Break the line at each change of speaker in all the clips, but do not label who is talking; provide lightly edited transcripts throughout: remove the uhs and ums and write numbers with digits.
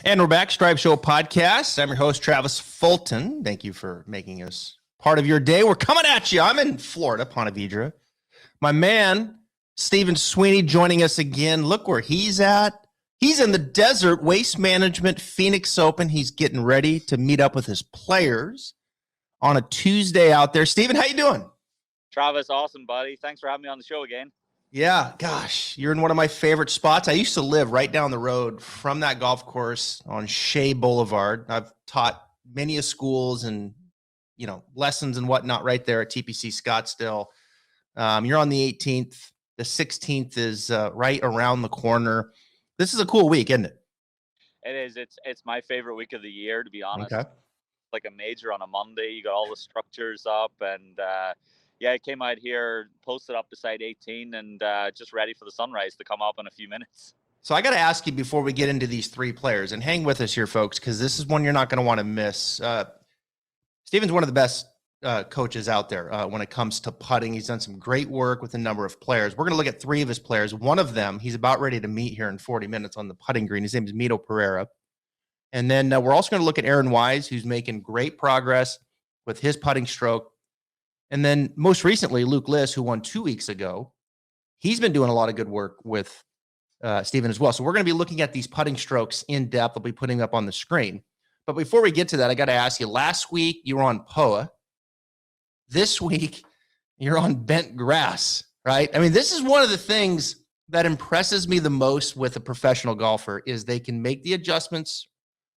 And we're back, Stripe Show Podcast. I'm your host, Travis Fulton. Thank you for making us part of your day. We're coming at you. I'm in Florida, Ponte Vedra. My man, Stephen Sweeney, joining us again. Look where he's at. He's in the desert, Waste Management, Phoenix Open. He's getting ready to meet up with his players on a Tuesday out there. Stephen, how you doing?
Travis, awesome, buddy. Thanks for having me on the show again.
Yeah, gosh, you're in one of my favorite spots. I used to live right down the road from that golf course on Shea Boulevard. I've taught many of schools and, lessons and whatnot right there at TPC Scottsdale. You're on the 18th. The 16th is right around the corner. This is a cool week, isn't it?
It is. It's my favorite week of the year, to be honest.
Okay.
Like a major on a Monday. You got all the structures up and I came out here, posted up beside 18 and just ready for the sunrise to come up in a few minutes.
So I got to ask you before we get into these three players, and hang with us here, folks, because this is one you're not going to want to miss. Steven's one of the best coaches out there when it comes to putting. He's done some great work with a number of players. We're going to look at three of his players. One of them, he's about ready to meet here in 40 minutes on the putting green. His name is Mito Pereira. And then we're also going to look at Aaron Wise, who's making great progress with his putting stroke. And then most recently, Luke Liss, who won 2 weeks ago, he's been doing a lot of good work with Steven as well. So we're going to be looking at these putting strokes in depth. I'll be putting them up on the screen. But before we get to that, I got to ask you, last week you were on POA. This week you're on bent grass, right? I mean, this is one of the things that impresses me the most with a professional golfer is they can make the adjustments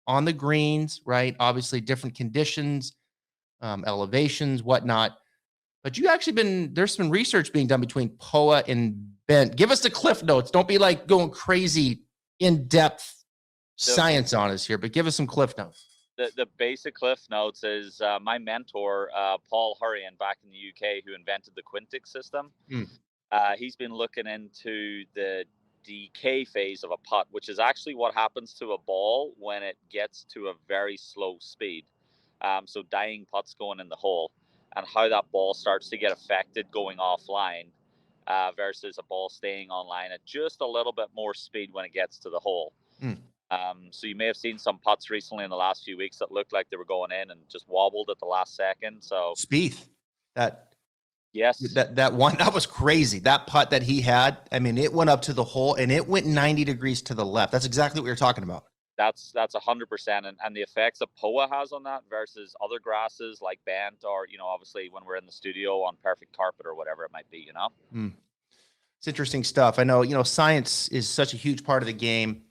on the greens, right? Obviously different conditions, elevations, whatnot. But you actually there's some research being done between POA and bent. Give us the cliff notes. Don't be like going crazy in-depth science on us here, but give us some cliff notes.
The basic cliff notes is my mentor, Paul Hurrian, back in the UK, who invented the Quintic system. He's been looking into the decay phase of a putt, which is actually what happens to a ball when it gets to a very slow speed. So dying putts going in the hole, and how that ball starts to get affected going offline versus a ball staying online at just a little bit more speed when it gets to the hole. So you may have seen some putts recently in the last few weeks that looked like they were going in and just wobbled at the last second. So
Spieth, that one, that was crazy. That putt that he had, I mean, it went up to the hole and it went 90 degrees to the left. That's exactly what you're talking about.
That's 100%. And the effects that POA has on that versus other grasses like bent or, obviously when we're in the studio on perfect carpet or whatever it might be,
It's interesting stuff. I know, science is such a huge part of the game.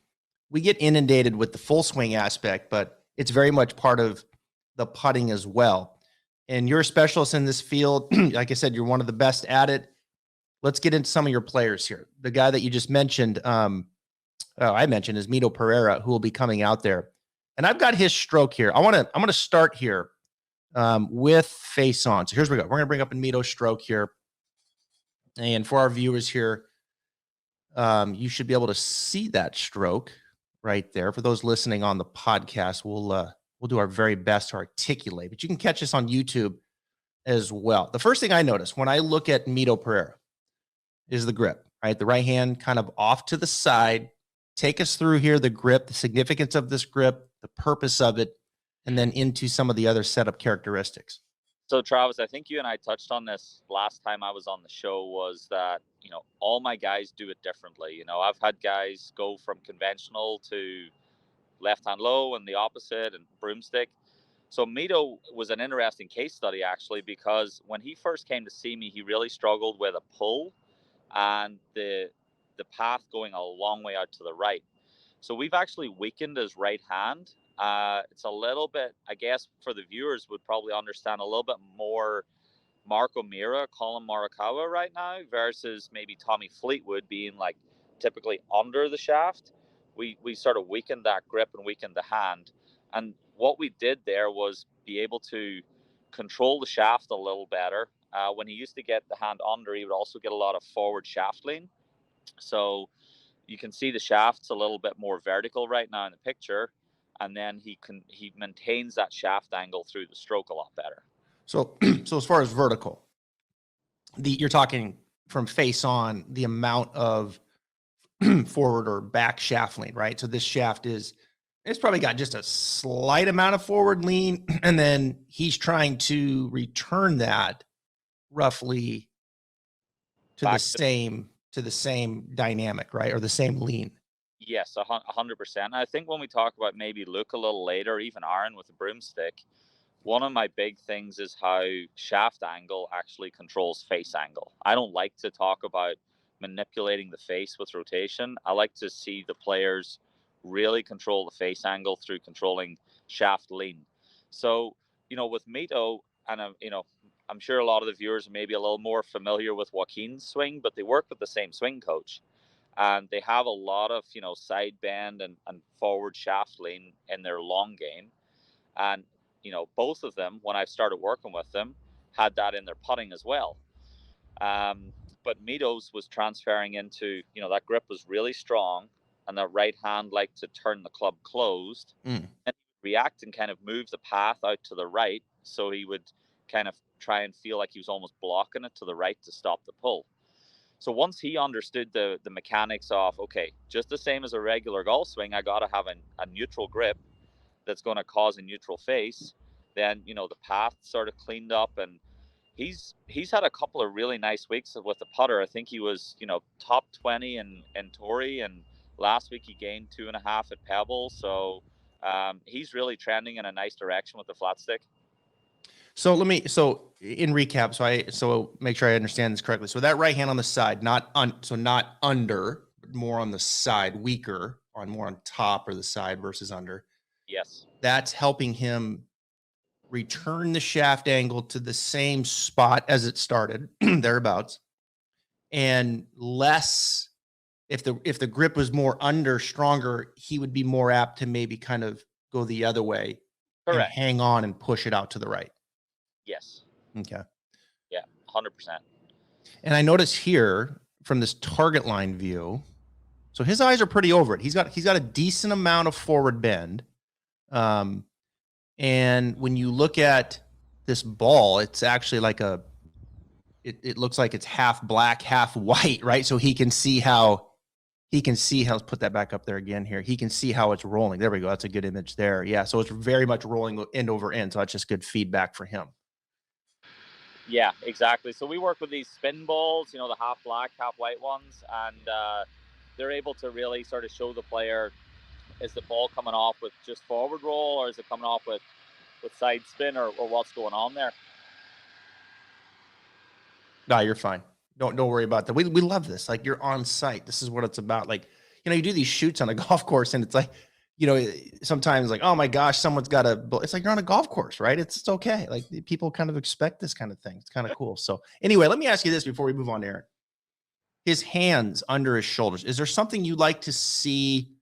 We get inundated with the full swing aspect, but it's very much part of the putting as well. And you're a specialist in this field. Like I said, you're one of the best at it. Let's get into some of your players here. The guy that you just mentioned, I mentioned is Mito Pereira, who will be coming out there. And I've got his stroke here. I'm going to start here with face on. So here's where we go. We're going to bring up a Mito stroke here. And for our viewers here, you should be able to see that stroke right there. For those listening on the podcast, we'll do our very best to articulate, but you can catch us on YouTube as well. The first thing I notice when I look at Mito Pereira is the grip, right? The right hand kind of off to the side. Take us through here, the grip, the significance of this grip, the purpose of it, and then into some of the other setup characteristics.
So Travis, I think you and I touched on this last time I was on the show, was that, all my guys do it differently. I've had guys go from conventional to left hand low and the opposite and broomstick. So Mito was an interesting case study actually, because when he first came to see me, he really struggled with a pull and the path going a long way out to the right. So we've actually weakened his right hand. It's a little bit, I guess, for the viewers would probably understand a little bit more Marco Mira, Colin Morikawa right now versus maybe Tommy Fleetwood being like typically under the shaft. We sort of weakened that grip and weakened the hand. And what we did there was be able to control the shaft a little better. When he used to get the hand under, he would also get a lot of forward shaft lean. So you can see the shaft's a little bit more vertical right now in the picture. And then he maintains that shaft angle through the stroke a lot better.
So as far as vertical, you're talking from face on, the amount of forward or back shaft lean, right? So this shaft is It's probably got just a slight amount of forward lean, and then he's trying to return that roughly to the same dynamic, right? Or the same lean.
Yes, 100%. I think when we talk about maybe Luke a little later, even Aaron with the broomstick, one of my big things is how shaft angle actually controls face angle. I don't like to talk about manipulating the face with rotation. I like to see the players really control the face angle through controlling shaft lean. So, with Mito, and I'm sure a lot of the viewers are maybe a little more familiar with Joaquin's swing, but they work with the same swing coach. And they have a lot of, side bend and forward shaft lean in their long game. And, both of them, when I started working with them, had that in their putting as well. But Mito's was transferring into, that grip was really strong and that right hand liked to turn the club closed and react and kind of move the path out to the right. So he would kind of try and feel like he was almost blocking it to the right to stop the pull. So once he understood the mechanics of, okay, just the same as a regular golf swing, I got to have a neutral grip that's going to cause a neutral face, then, the path sort of cleaned up. And he's had a couple of really nice weeks with the putter. I think he was, top 20 in Torrey, and last week he gained 2.5 at Pebble. So he's really trending in a nice direction with the flat stick.
So in recap, so make sure I understand this correctly. So that right hand on the side, not under, but more on the side, weaker on more on top or the side versus under.
Yes.
That's helping him return the shaft angle to the same spot as it started, thereabouts. And less, if the grip was more under, stronger, he would be more apt to maybe kind of go the other way.
Correct.
And hang on and push it out to the right.
Yes.
Okay.
Yeah, 100%.
And I notice here from this target line view, so his eyes are pretty over it. He's got a decent amount of forward bend. And when you look at this ball, it's actually like it looks like it's half black, half white, right? So he can see how, let's put that back up there again here. He can see how it's rolling. There we go. That's a good image there. Yeah. So it's very much rolling end over end. So that's just good feedback for him.
Yeah, exactly. So we work with these spin balls, the half black, half white ones, and they're able to really sort of show the player, is the ball coming off with just forward roll, or is it coming off with side spin, or what's going on there?
No, you're fine. Don't worry about that. We love this. Like, you're on site. This is what it's about. Like, you do these shoots on a golf course and it's like, sometimes like, oh my gosh, someone's got it's like you're on a golf course, right? It's okay. Like, people kind of expect this kind of thing. It's kind of cool. So anyway, let me ask you this before we move on to Aaron. His hands under his shoulders. Is there something you like to see?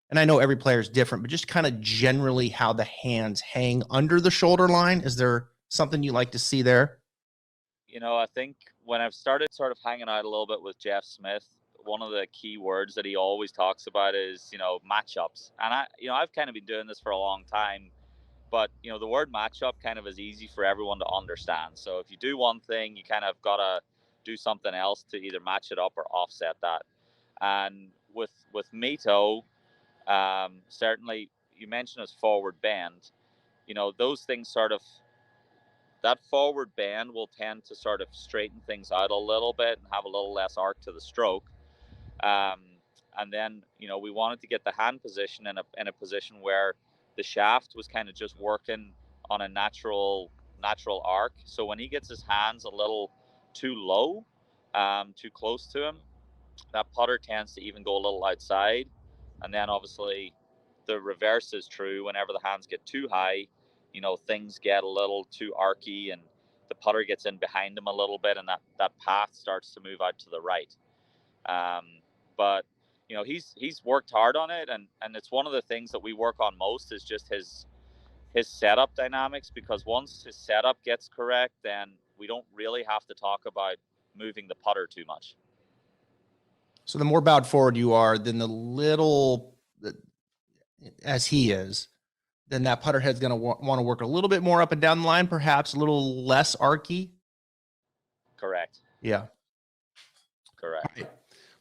And I know every player is different, but just kind of generally how the hands hang under the shoulder line. Is there something you like to see there?
I think when I've started sort of hanging out a little bit with Jeff Smith, one of the key words that he always talks about is, matchups. And I've kind of been doing this for a long time, but, the word matchup kind of is easy for everyone to understand. So if you do one thing, you kind of got to do something else to either match it up or offset that. And with Mito, certainly you mentioned his forward bend, those things sort of, that forward bend will tend to sort of straighten things out a little bit and have a little less arc to the stroke. And then, we wanted to get the hand position in a position where the shaft was kind of just working on a natural arc. So when he gets his hands a little too low, too close to him, that putter tends to even go a little outside. And then obviously the reverse is true. Whenever the hands get too high, things get a little too arcy and the putter gets in behind him a little bit, and that path starts to move out to the right. But he's worked hard on it, and it's one of the things that we work on most is just his setup dynamics, because once his setup gets correct, then we don't really have to talk about moving the putter too much.
So the more bowed forward you are, then the little, as he is, then that putter head's going to want to work a little bit more up and down the line, perhaps a little less arcy.
Correct.
Yeah.
Correct.
Right.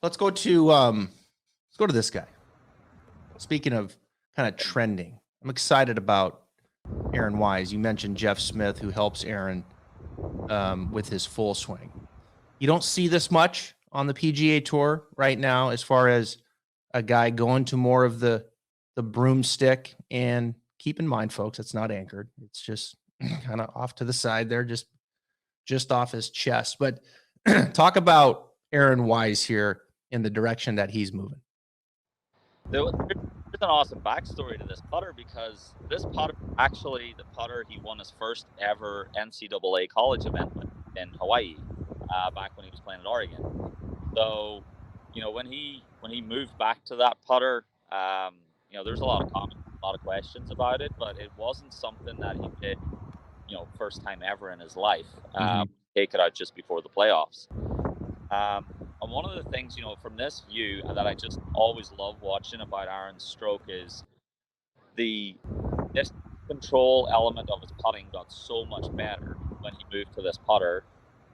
Let's go to this guy. Speaking of kind of trending. I'm excited about Aaron Wise. You mentioned Jeff Smith, who helps Aaron with his full swing. You don't see this much on the PGA Tour right now, as far as a guy going to more of the broomstick. And keep in mind, folks, it's not anchored. It's just kind of off to the side there, just off his chest. But talk about Aaron Wise here in the direction that he's moving.
There's an awesome backstory to this putter, because this putter, actually the putter he won his first ever NCAA college event with in Hawaii, back when he was playing at Oregon. So, when he moved back to that putter, there's a lot of comments, a lot of questions about it, but it wasn't something that he did, first time ever in his life. Take it out just before the playoffs. And one of the things, from this view that I just always love watching about Aaron's stroke is the distance control element of his putting got so much better when he moved to this putter,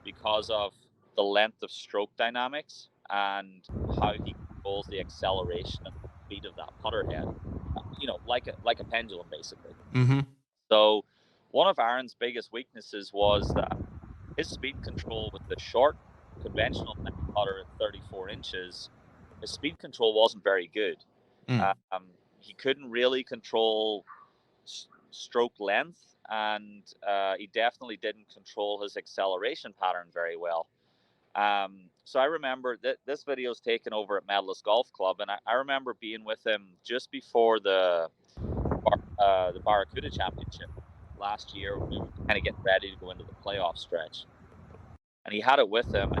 because of the length of stroke dynamics and how he controls the acceleration and speed of that putter head, like a pendulum, basically. So one of Aaron's biggest weaknesses was that his speed control with the short conventional putter at 34 inches, his speed control wasn't very good. He couldn't really control stroke length, and he definitely didn't control his acceleration pattern very well. So I remember that this video is taken over at Medalist Golf Club, and I remember being with him just before the Barracuda Championship last year. We were kind of getting ready to go into the playoff stretch, and he had it with him.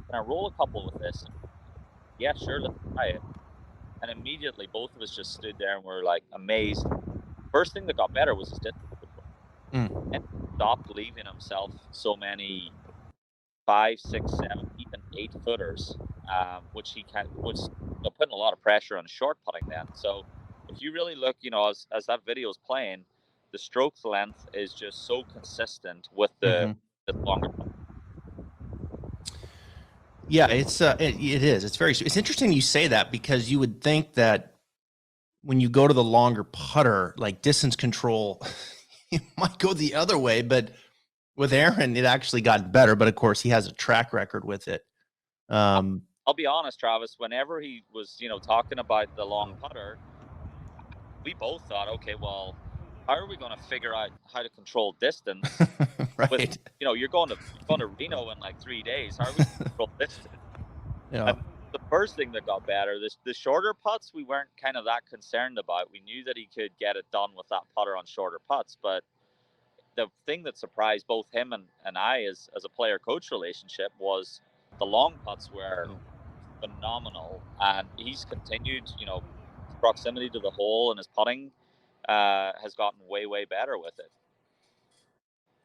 Can I roll a couple with this? Yeah, sure, let's try it. And immediately both of us just stood there and were like amazed. First thing that got better was his distance control. And he stopped leaving himself so many 5, 6, 7, even 8 footers, which was putting a lot of pressure on short putting then. So if you really look, as that video is playing, the stroke length is just so consistent with the longer putt.
Yeah, it is. It's interesting you say that, because you would think that when you go to the longer putter, like distance control, it might go the other way. But with Aaron, it actually got better. But of course, he has a track record with it.
I'll be honest, Travis. Whenever he was, talking about the long putter, we both thought, okay, well, how are we going to figure out how to control distance?
Right.
With, you're going to Reno in like 3 days. How are we going to control distance?
Yeah.
And the first thing that got better, the shorter putts, we weren't kind of that concerned about. We knew that he could get it done with that putter on shorter putts. But the thing that surprised both him and I as a player-coach relationship was the long putts were phenomenal. And he's continued, proximity to the hole, and his putting has gotten way, way better with it.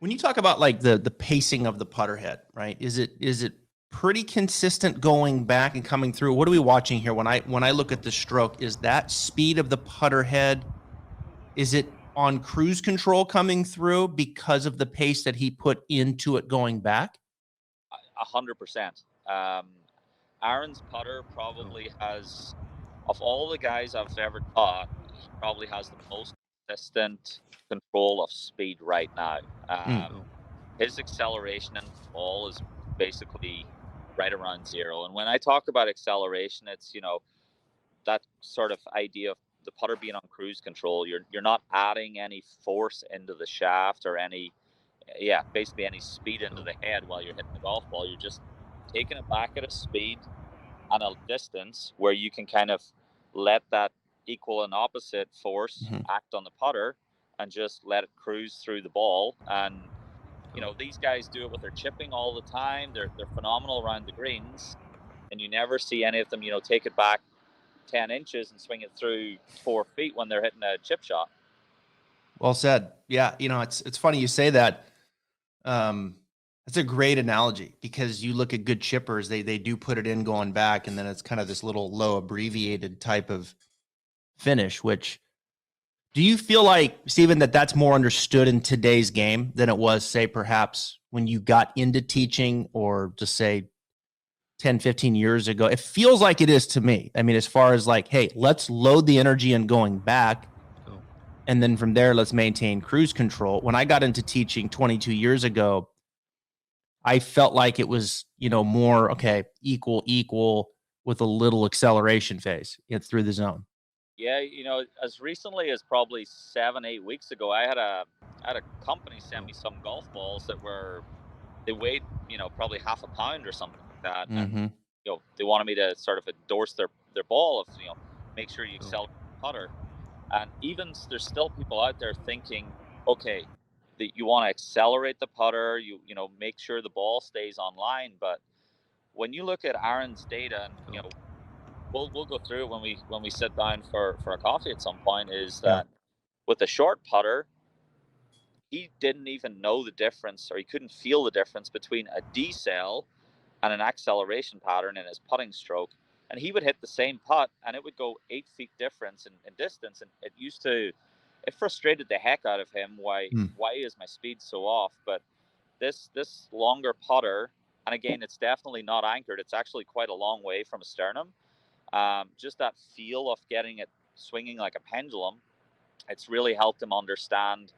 When you talk about like the pacing of the putter head, right? Is it pretty consistent going back and coming through? What are we watching here? When I look at the stroke, is that speed of the putter head, is it on cruise control coming through because of the pace that he put into it going back?
100%. Aaron's putter probably has, of all the guys I've ever taught, he probably has the most consistent control of speed right now. His acceleration and ball is basically right around 0. And when I talk about acceleration, it's, that sort of idea of the putter being on cruise control. You're not adding any force into the shaft or basically any speed into the head while you're hitting the golf ball. You're just taking it back at a speed and a distance where you can kind of let that equal and opposite force act on the putter and just let it cruise through the ball. And these guys do it with their chipping all the time. They're phenomenal around the greens, and you never see any of them take it back 10 inches and swing it through 4 feet when they're hitting a chip shot.
Well said. Yeah, it's funny you say that. That's a great analogy, because you look at good chippers, they do put it in going back, and then it's kind of this little low abbreviated type of finish. Which, do you feel like, Stephen, that's more understood in today's game than it was, say, perhaps when you got into teaching, or just say 10, 15 years ago? It feels like it is to me. I mean, as far as like, hey, let's load the energy in going back, And then from there, let's maintain cruise control. When I got into teaching 22 years ago, I felt like it was, more, okay, equal with a little acceleration phase through the zone.
Yeah, as recently as probably 7, 8 weeks ago, I had a company send me some golf balls that they weighed, probably half a pound or something like that, and
Mm-hmm.
they wanted me to sort of endorse their ball of, make sure you accelerate the putter. And even there's still people out there thinking, okay, that you want to accelerate the putter, make sure the ball stays online. But when you look at Aaron's data, and we'll go through it when we sit down for a coffee at some point, is
Yeah.
that with a short putter, he didn't even know the difference, or he couldn't feel the difference between a decel and an acceleration pattern in his putting stroke. And he would hit the same putt and it would go 8 feet difference in distance. And it frustrated the heck out of him. Why is my speed so off? But this longer putter, and again, it's definitely not anchored. It's actually quite a long way from a sternum. Just that feel of getting it swinging like a pendulum, it's really helped him understand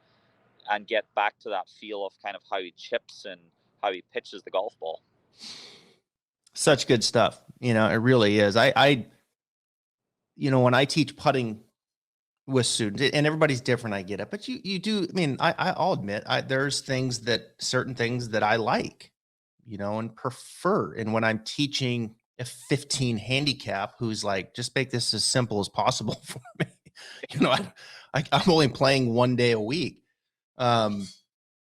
and get back to that feel of kind of how he chips and how he pitches the golf ball.
Such good stuff. It really is. I when I teach putting with students, and everybody's different, I get it, but you do, I'll admit, there's certain things that I like, and prefer. And when I'm teaching a 15 handicap, who's like, just make this as simple as possible for me. I'm only playing 1 day a week. Yeah,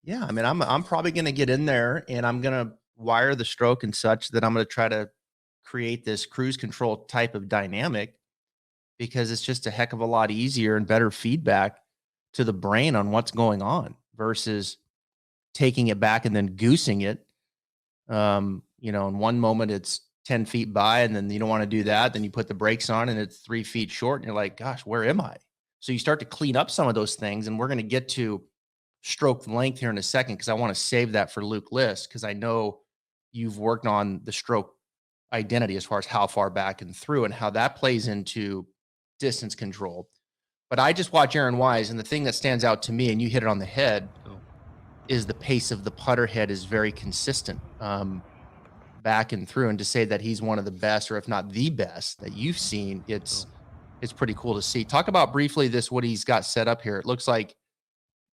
I'm probably going to get in there and I'm going to wire the stroke and such that I'm going to try to create this cruise control type of dynamic, because it's just a heck of a lot easier and better feedback to the brain on what's going on versus taking it back and then goosing it. In one moment it's 10 feet by, and then you don't want to do that. Then you put the brakes on and it's 3 feet short and you're like, gosh, where am I? So you start to clean up some of those things, and we're going to get to stroke length here in a second, because I want to save that for Luke List, because I know you've worked on the stroke identity as far as how far back and through and how that plays into distance control. But I just watch Aaron Wise, and the thing that stands out to me, and you hit it on the head, is the pace of the putter head is very consistent back and through. And to say that he's one of the best, or if not the best that you've seen, it's pretty cool to see. Talk about briefly what he's got set up here. It looks like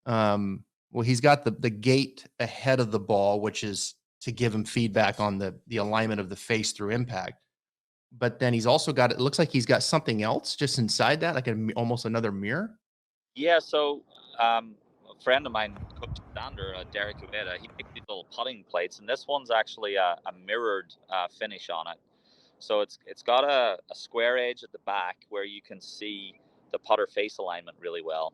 he's got the gate ahead of the ball, which is to give him feedback on the alignment of the face through impact. But then he's also got, it looks like he's got something else just inside that, like almost another mirror.
Yeah, so a friend of mine, Coach Sander, Derek Ueda, he makes these little putting plates, and this one's actually a mirrored finish on it. So it's got a square edge at the back where you can see the putter face alignment really well.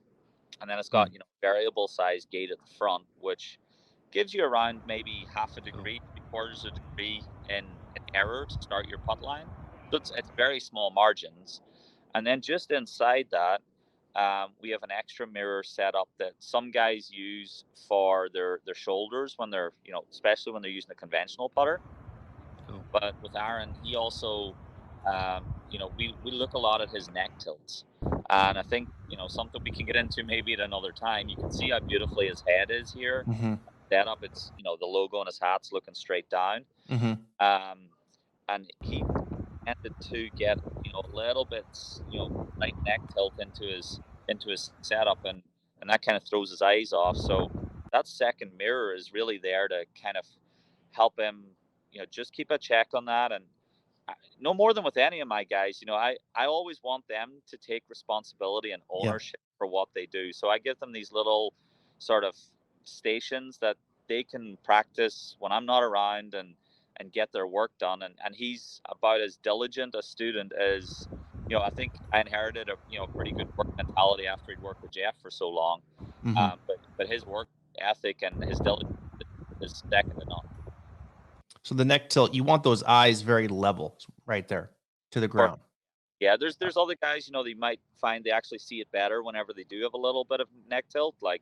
And then it's got, variable size gate at the front, which gives you around maybe half a degree, 3/4 of a degree in error to start your putt line. So it's very small margins. And then just inside that, we have an extra mirror set up that some guys use for their shoulders when they're, especially when they're using a conventional putter. But with Aaron, he also, we look a lot at his neck tilts. And I think, something we can get into maybe at another time. You can see how beautifully his head is here.
Mm-hmm.
Set up, it's, the logo on his hat's looking straight down.
Mm-hmm.
And he tended to get, a little bit, like neck tilt into his setup, and that kind of throws his eyes off. So that second mirror is really there to kind of help him, just keep a check on that. And no more than with any of my guys, I always want them to take responsibility and ownership for what they do. So I give them these little sort of stations that they can practice when I'm not around and get their work done. And he's about as diligent a student as, I think I inherited a pretty good work mentality after he'd worked with Jeff for so long.
Mm-hmm.
But his work ethic and his diligence is second to none.
So the neck tilt, you want those eyes very level right there to the ground.
Yeah, there's other guys, they might find they actually see it better whenever they do have a little bit of neck tilt, like,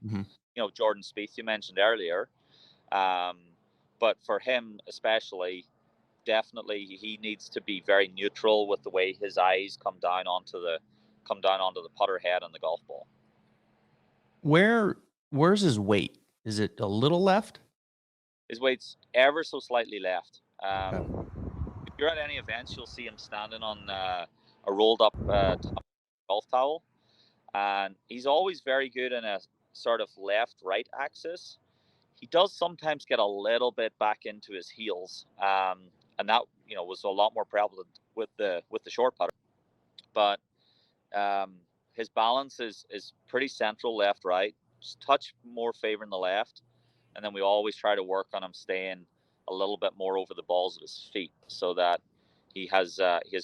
Jordan Spieth you mentioned earlier. But for him especially, definitely he needs to be very neutral with the way his eyes come down onto the putter head on the golf ball.
Where's his weight? Is it a little left?
His weight's ever so slightly left.
Okay.
If you're at any events, you'll see him standing on a rolled up golf towel, and he's always very good in a sort of left-right axis. He does sometimes get a little bit back into his heels, and that was a lot more prevalent with the short putter. But his balance is pretty central, left-right, just touch more favoring the left, and then we always try to work on him staying a little bit more over the balls of his feet so that he has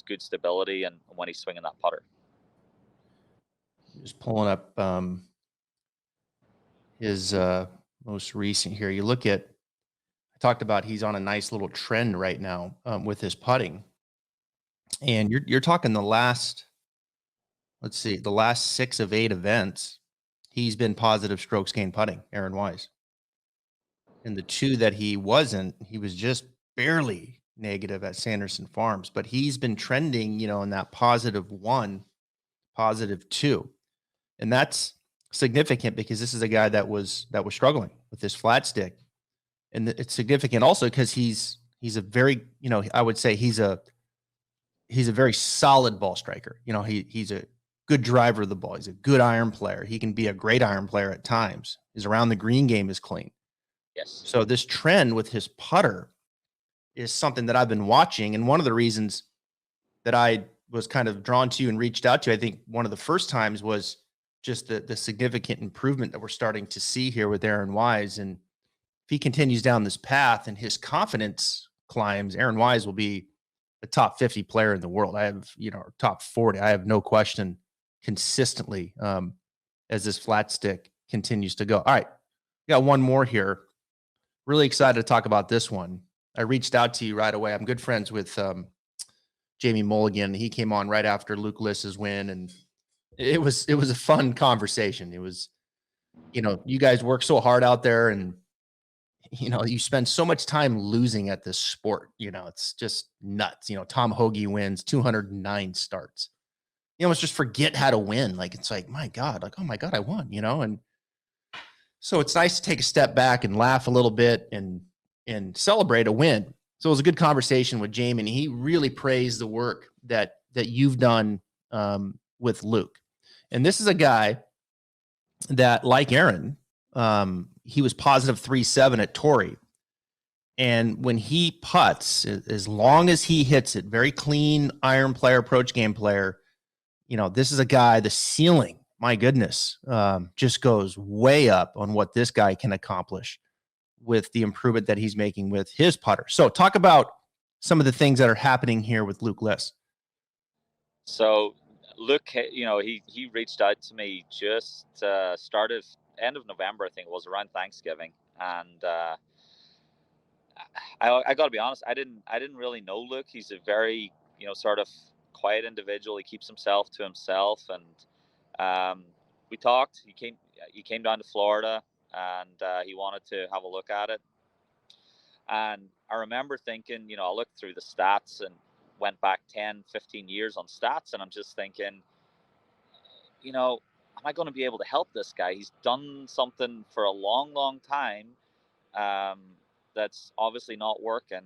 good stability and when he's swinging that putter.
Just pulling up his most recent here. You look at, I talked about he's on a nice little trend right now with his putting, and you're talking the last, let's see, the last 6 of 8 events, he's been positive strokes gained putting, Aaron Wise. And the 2 that he wasn't, he was just barely negative at Sanderson Farms, but he's been trending, in that +1, +2. And that's significant because this is a guy that was struggling with this flat stick. And it's significant also because he's a very, I would say he's a very solid ball striker. He's a good driver of the ball. He's a good iron player. He can be a great iron player at times. His around the green game is clean.
Yes.
So this trend with his putter is something that I've been watching. And one of the reasons that I was kind of drawn to you and reached out to you, I think one of the first times was just the significant improvement that we're starting to see here with Aaron Wise. And if he continues down this path and his confidence climbs, Aaron Wise will be a top 50 player in the world. I have, or top 40. I have no question consistently as this flat stick continues to go. All right. We got one more here. Really excited to talk about this one. I reached out to you right away. I'm good friends with Jamie Mulligan. He came on right after Luke Liss's win, and it was a fun conversation. It was, you guys work so hard out there, and you spend so much time losing at this sport. It's just nuts. Tom Hoagie wins 209 starts. You almost just forget how to win. Like, it's like, my God, oh my God, I won, and so it's nice to take a step back and laugh a little bit and celebrate a win. So it was a good conversation with Jamie, and he really praised the work that you've done with Luke. And this is a guy that, like Aaron, he was positive 3.7 at Torrey. And when he putts, as long as he hits it, very clean iron player, approach game player, this is a guy, the ceiling, my goodness, just goes way up on what this guy can accomplish with the improvement that he's making with his putter. So talk about some of the things that are happening here with Luke Liss.
So Luke, he reached out to me just started end of November, I think it was, around Thanksgiving. And I got to be honest, I didn't really know Luke. He's a very, sort of quiet individual. He keeps himself to himself. And we talked. He came down to Florida, and he wanted to have a look at it. And I remember thinking, I looked through the stats and went back 10, 15 years on stats. And I'm just thinking, am I going to be able to help this guy? He's done something for a long, long time that's obviously not working.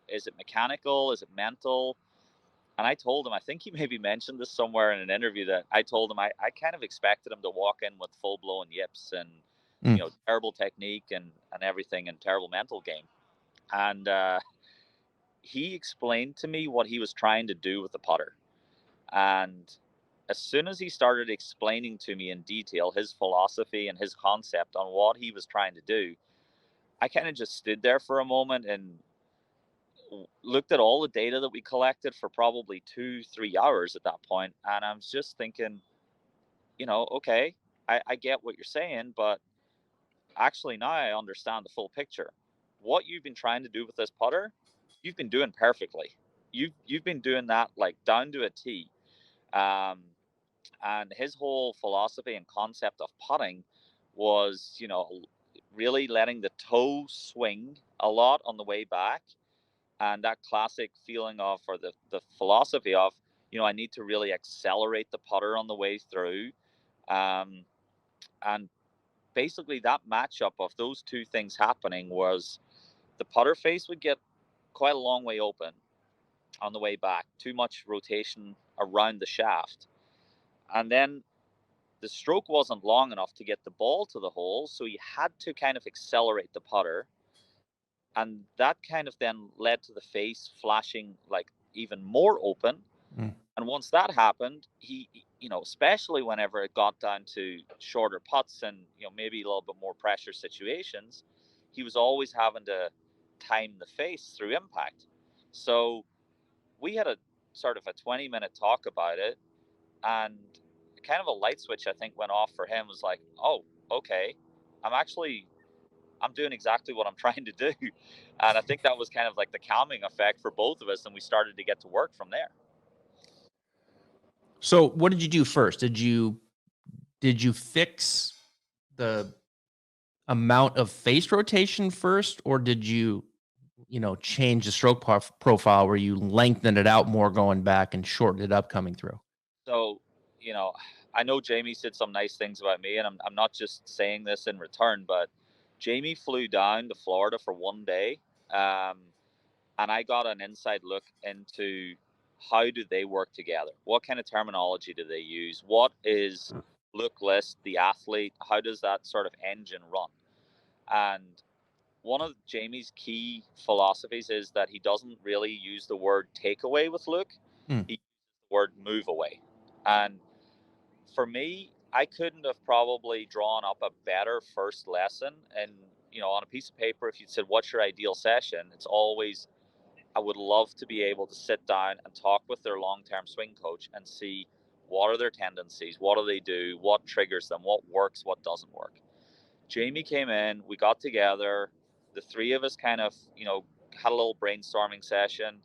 Is it mechanical? Is it mental? And I told him, I think he maybe mentioned this somewhere in an interview, that I told him I kind of expected him to walk in with full-blown yips and, terrible technique and everything, and terrible mental game. And he explained to me what he was trying to do with the putter. And as soon as he started explaining to me in detail his philosophy and his concept on what he was trying to do, I kind of just stood there for a moment and looked at all the data that we collected for probably 2-3 hours at that point. And I was just thinking, okay, I get what you're saying, but actually now I understand the full picture. What you've been trying to do with this putter, you've been doing perfectly. You've been doing that like down to a T. And his whole philosophy and concept of putting was, really letting the toe swing a lot on the way back. And that classic feeling of, or the philosophy of, I need to really accelerate the putter on the way through. And basically that matchup of those two things happening was the putter face would get quite a long way open on the way back, too much rotation around the shaft. And then the stroke wasn't long enough to get the ball to the hole, so he had to kind of accelerate the putter. And that kind of then led to the face flashing like even more open.
Mm.
And once that happened, he, especially whenever it got down to shorter putts and, maybe a little bit more pressure situations, he was always having to time the face through impact. So we had a sort of a 20-minute talk about it, and kind of a light switch, I think, went off for him. Was like, oh, okay, I'm doing exactly what I'm trying to do. And I think that was kind of like the calming effect for both of us. And we started to get to work from there.
So what did you do first? Did you fix the amount of face rotation first, or did you change the stroke profile where you lengthened it out more going back and shortened it up coming through?
So, I know Jamie said some nice things about me, and I'm not just saying this in return, but Jamie flew down to Florida for one day, and I got an inside look into how do they work together? What kind of terminology do they use? What is look list, the athlete? How does that sort of engine run? And one of Jamie's key philosophies is that he doesn't really use the word takeaway with Luke.
Mm.
He uses the word move away. And for me, I couldn't have probably drawn up a better first lesson. And, on a piece of paper, if you'd said, what's your ideal session? It's always, I would love to be able to sit down and talk with their long-term swing coach and see what are their tendencies, what do they do, what triggers them, what works, what doesn't work. Jamie came in, we got together, the three of us kind of, had a little brainstorming session,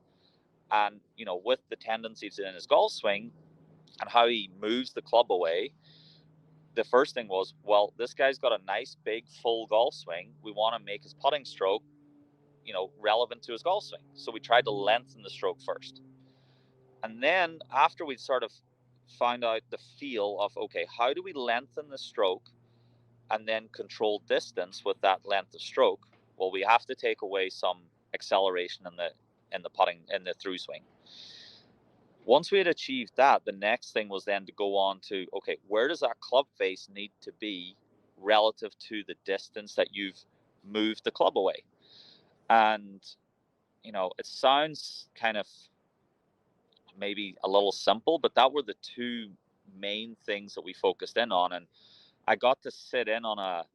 and, with the tendencies in his golf swing and how he moves the club away, the first thing was, well, this guy's got a nice big full golf swing. We want to make his putting stroke, relevant to his golf swing. So we tried to lengthen the stroke first. And then after we sort of found out the feel of, okay, how do we lengthen the stroke and then control distance with that length of stroke? Well, we have to take away some acceleration in the putting, in the through swing. Once we had achieved that, the next thing was then to go on to, okay, where does that club face need to be relative to the distance that you've moved the club away? And, it sounds kind of maybe a little simple, but that were the two main things that we focused in on. And I got to sit in on a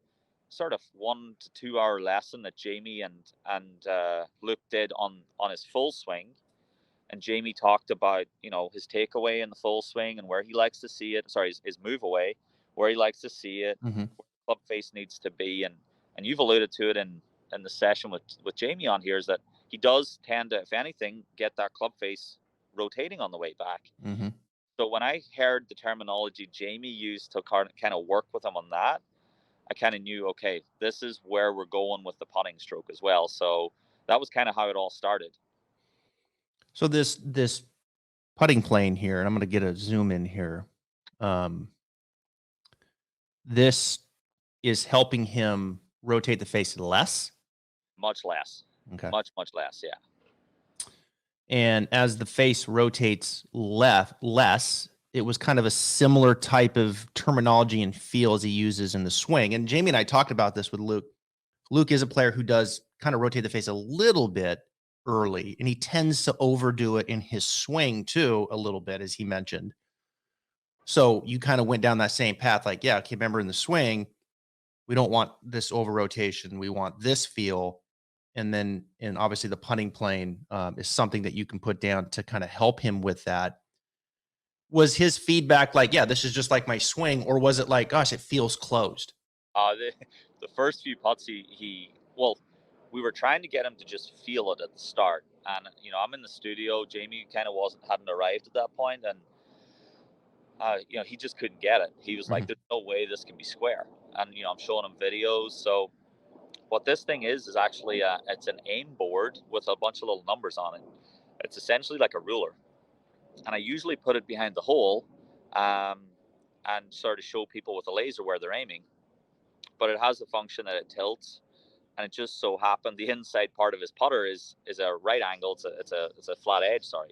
sort of 1 to 2 hour lesson that Jamie and Luke did on his full swing. And Jamie talked about, his takeaway in the full swing and where he likes to see it. Sorry, his move away, where he likes to see it,
Mm-hmm.
where the club face needs to be. And you've alluded to it in the session with Jamie on here, is that he does tend to, if anything, get that club face rotating on the way back.
Mm-hmm.
So when I heard the terminology Jamie used to kind of work with him on that, I kind of knew, okay, this is where we're going with the putting stroke as well. So that was kind of how it all started.
So this putting plane here, and I'm going to get a zoom in here. This is helping him rotate the face less.
Much less.
Okay.
Much less, yeah.
And as the face rotates less, it was kind of a similar type of terminology and feel as he uses in the swing. And Jamie and I talked about this with Luke. Luke is a player who does kind of rotate the face a little bit early, and he tends to overdo it in his swing too, a little bit, as he mentioned. So you kind of went down that same path, like, yeah, okay, remember in the swing, we don't want this over rotation. We want this feel. And then, and obviously the punting plane is something that you can put down to kind of help him with that. Was his feedback like, yeah, this is just like my swing, or was it like, gosh, it feels closed?
The first few putts, we were trying to get him to just feel it at the start. And, I'm in the studio. Jamie kind of hadn't arrived at that point. And, he just couldn't get it. He was like, there's no way this can be square. And, I'm showing him videos. So what this thing is actually, it's an aim board with a bunch of little numbers on it. It's essentially like a ruler. And I usually put it behind the hole and sort of show people with a laser where they're aiming. but it has the function that it tilts. And it just so happened the inside part of his putter is a right angle. It's a flat edge, sorry.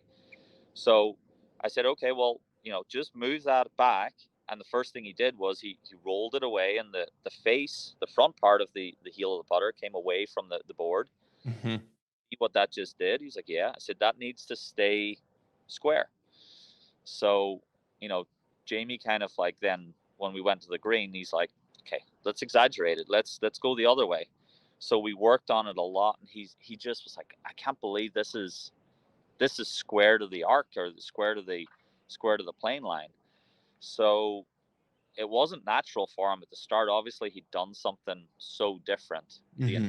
So I said, okay, well, just move that back. And the first thing he did was he rolled it away, and the front part of the heel of the putter came away from the board.
Mm-hmm.
What that just did, he's like, yeah. I said, that needs to stay square. So, Jamie kind of like, then when we went to the green, he's like, okay, let's exaggerate it. Let's go the other way. So we worked on it a lot, and he just was like, I can't believe this is square to the arc, or square to the plane line. So it wasn't natural for him at the start. Obviously, he'd done something so different
Mm-hmm.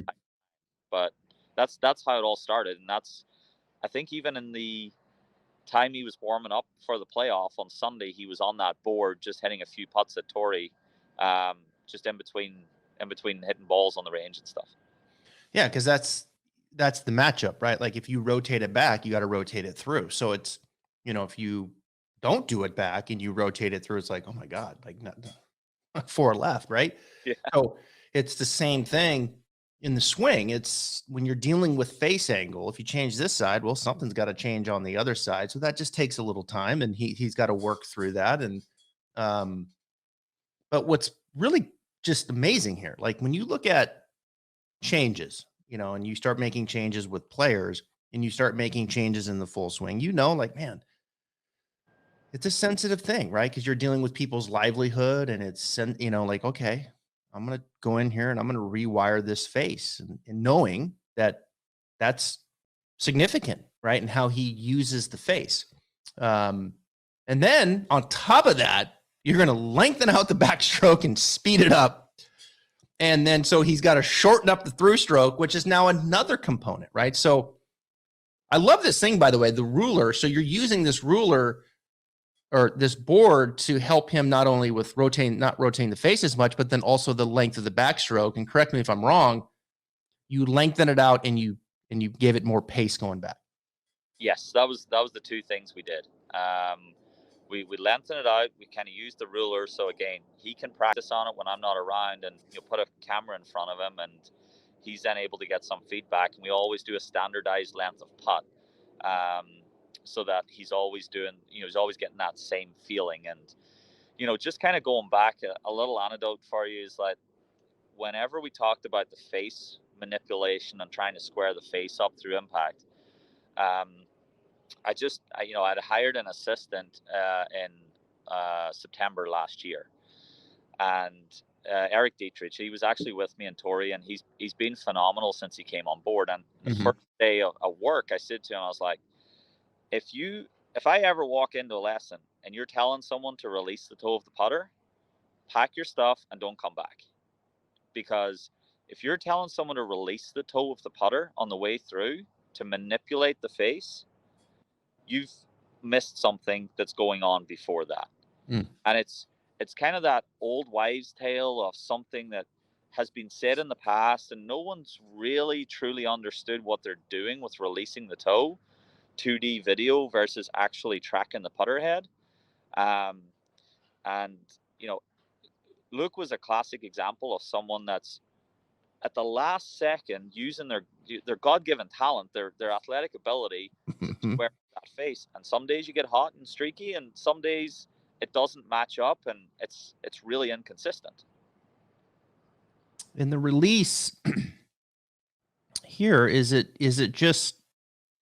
but that's how it all started. And I think even in the time he was warming up for the playoff on Sunday, he was on that board just hitting a few putts at Torrey, just in between hitting balls on the range and stuff.
Yeah, because that's the matchup, right? Like if you rotate it back, you got to rotate it through. So it's, if you don't do it back and you rotate it through, it's like, oh my God, like not four left, right?
Yeah.
So it's the same thing in the swing. It's when you're dealing with face angle, if you change this side, well, something's got to change on the other side. So that just takes a little time, and he's got to work through that. And but what's really just amazing here, like when you look at changes, and you start making changes with players, and you start making changes in the full swing, like, man, it's a sensitive thing, right? Because you're dealing with people's livelihood, and it's, like, okay, I'm going to go in here and I'm going to rewire this face, and knowing that that's significant, right? And how he uses the face. And then on top of that, you're going to lengthen out the backstroke and speed it up. And then so he's got to shorten up the through stroke, which is now another component, right? So I love this thing, by the way, the ruler. So you're using this ruler or this board to help him not only with not rotating the face as much, but then also the length of the backstroke. And correct me if I'm wrong, you lengthen it out and you gave it more pace going back.
Yes, that was the two things we did. We lengthened it out. We kind of used the ruler, so again, he can practice on it when I'm not around, and you put a camera in front of him, and he's then able to get some feedback. And we always do a standardized length of putt, so that he's always doing, he's always getting that same feeling. And just kind of going back, a little anecdote for you is that whenever we talked about the face manipulation and trying to square the face up through impact, I'd hired an assistant in September last year, and Eric Dietrich. He was actually with me in Torrey, and he's been phenomenal since he came on board. And the first day of work, I said to him, I was like, if I ever walk into a lesson and you're telling someone to release the toe of the putter, pack your stuff and don't come back, because if you're telling someone to release the toe of the putter on the way through to manipulate the face, you've missed something that's going on before that. And it's kind of that old wives' tale of something that has been said in the past, and no one's really truly understood what they're doing with releasing the toe, 2D video versus actually tracking the putter head. And Luke was a classic example of someone that's at the last second using their God-given talent, their athletic ability to square that face. And some days you get hot and streaky, and some days it doesn't match up, and it's really inconsistent.
In the release here, is it just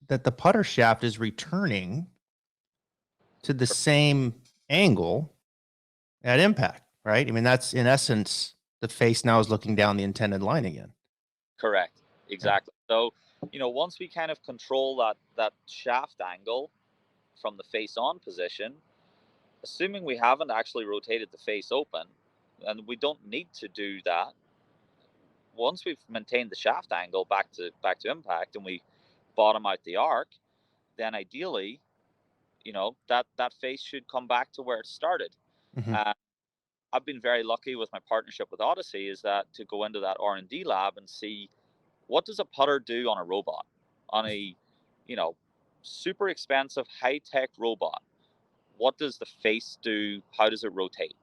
that the putter shaft is returning to the same angle at impact, right? I mean, that's in essence, the face now is looking down the intended line again.
Correct. Exactly. So, once we kind of control that shaft angle from the face on position, assuming we haven't actually rotated the face open, and we don't need to do that, once we've maintained the shaft angle back to impact and we bottom out the arc, then ideally, that face should come back to where it started. I've been very lucky with my partnership with Odyssey, is that to go into that R&D lab and see what does a putter do on a robot, on a super expensive high-tech robot. What does the face do? How does it rotate?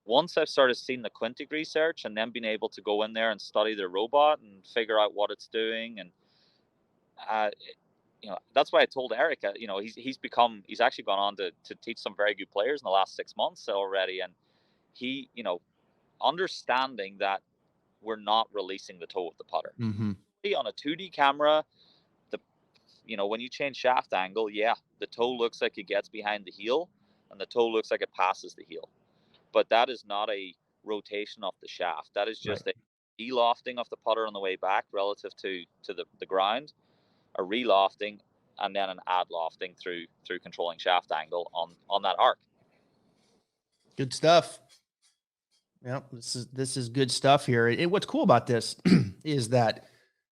once I've started seeing the Quintic research and then being able to go in there and study the robot and figure out what it's doing, and that's why I told Eric, he's actually gone on to teach some very good players in the last 6 months already, and he, understanding that we're not releasing the toe of the putter.
Mm-hmm.
On a 2D camera, when you change shaft angle, the toe looks like it gets behind the heel, and the toe looks like it passes the heel. But that is not a rotation of the shaft. That is just a de-lofting of the putter on the way back relative to the ground, a re-lofting, and then an add lofting through controlling shaft angle on that arc.
Good stuff. Yeah, this is good stuff here. What's cool about this is that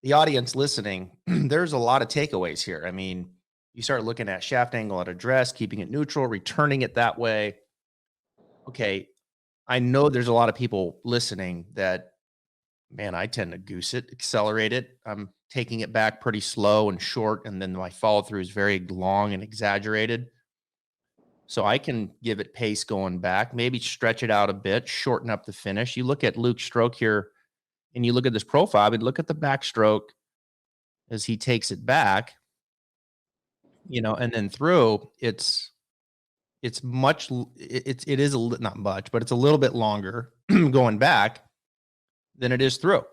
the audience listening, there's a lot of takeaways here. I mean, you start looking at shaft angle at address, keeping it neutral, returning it that way. Okay, I know there's a lot of people listening that, man, I tend to goose it, accelerate it. I'm taking it back pretty slow and short, and then my follow through is very long and exaggerated. So I can give it pace going back, maybe stretch it out a bit, shorten up the finish. You look at Luke's stroke here, and you look at this profile, and look at the backstroke as he takes it back, and then through, it is not much, but it's a little bit longer going back than it is through.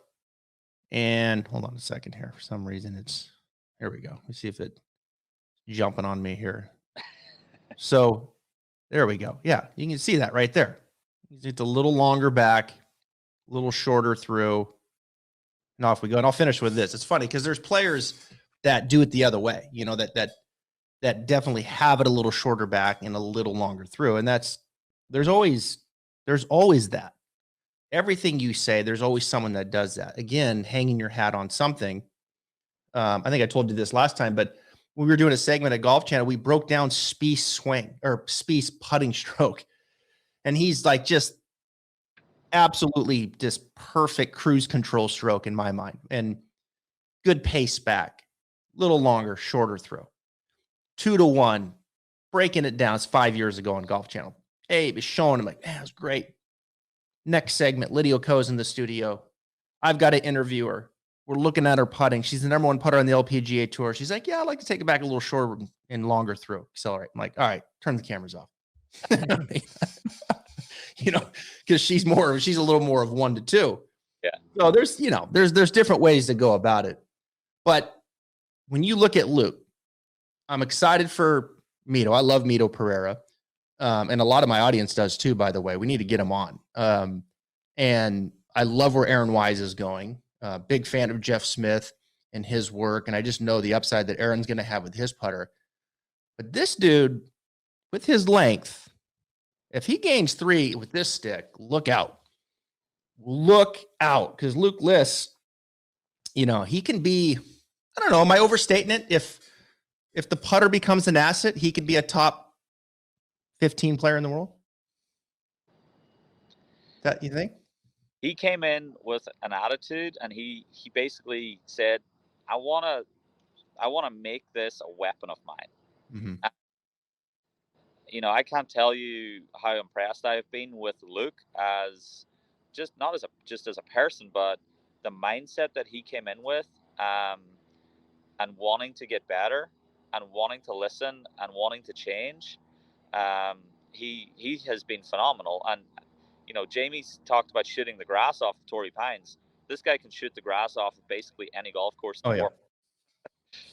And hold on a second here. For some reason, here we go. Let me see if it's jumping on me here. So there we go. Yeah, you can see that right there. It's a little longer back, a little shorter through. Now off we go. And I'll finish with this. It's funny because there's players that do it the other way, that definitely have it a little shorter back and a little longer through. And there's always that. Everything you say, there's always someone that does that. Again, hanging your hat on something. I think I told you this last time, but when we were doing a segment at Golf Channel, we broke down Spieth's swing or Spieth's putting stroke. And he's like just absolutely just perfect cruise control stroke in my mind. And good pace back, little longer, shorter throw. 2-1, breaking it down. It's 5 years ago on Golf Channel. Hey, was showing him like, man, it was great. Next segment, Lydia Ko's in the studio. I've got an interviewer. We're looking at her putting. She's the number one putter on the LPGA tour. She's like, yeah, I'd like to take it back a little shorter and longer through. Accelerate. I'm like, all right, turn the cameras off. Because she's a little more of 1 to 2.
Yeah.
So there's different ways to go about it. But when you look at Luke, I'm excited for Mito. I love Mito Pereira. And a lot of my audience does too, by the way. We need to get him on. And I love where Aaron Wise is going. Big fan of Jeff Smith and his work. And I just know the upside that Aaron's going to have with his putter. But this dude, with his length, if he gains 3 with this stick, look out. Look out. Because Luke Liss, he can be, I don't know, am I overstating it? If the putter becomes an asset, he could be a top 15 player in the world? That you think?
He came in with an attitude, and he basically said, I want to make this a weapon of mine. Mm-hmm. I can't tell you how impressed I've been with Luke as just not as a person, but the mindset that he came in with, and wanting to get better and wanting to listen and wanting to change. He has been phenomenal. And Jamie's talked about shooting the grass off of Torrey Pines. This guy can shoot the grass off of basically any golf course in the world.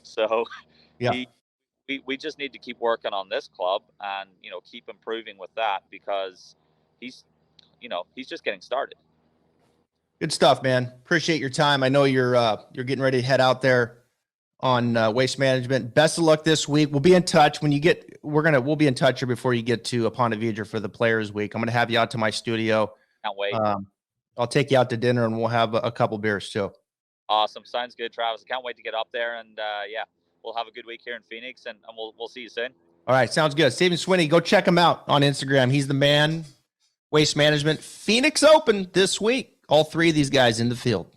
So
yeah,
we just need to keep working on this club and keep improving with that, because he's just getting started.
Good stuff, man. Appreciate your time. I know you're getting ready to head out there on Waste Management. Best of luck this week. We'll be in touch when you get. We'll be in touch here before you get to Ponte Vedra for the Players Week. I'm going to have you out to my studio.
Can't wait.
I'll take you out to dinner and we'll have a couple beers too.
Awesome. Sounds good, Travis. I can't wait to get up there, and we'll have a good week here in Phoenix, and we'll see you soon. All
right, sounds good. Stephen Sweeney, go check him out on Instagram. He's the man. Waste Management Phoenix Open this week. All 3 of these guys in the field.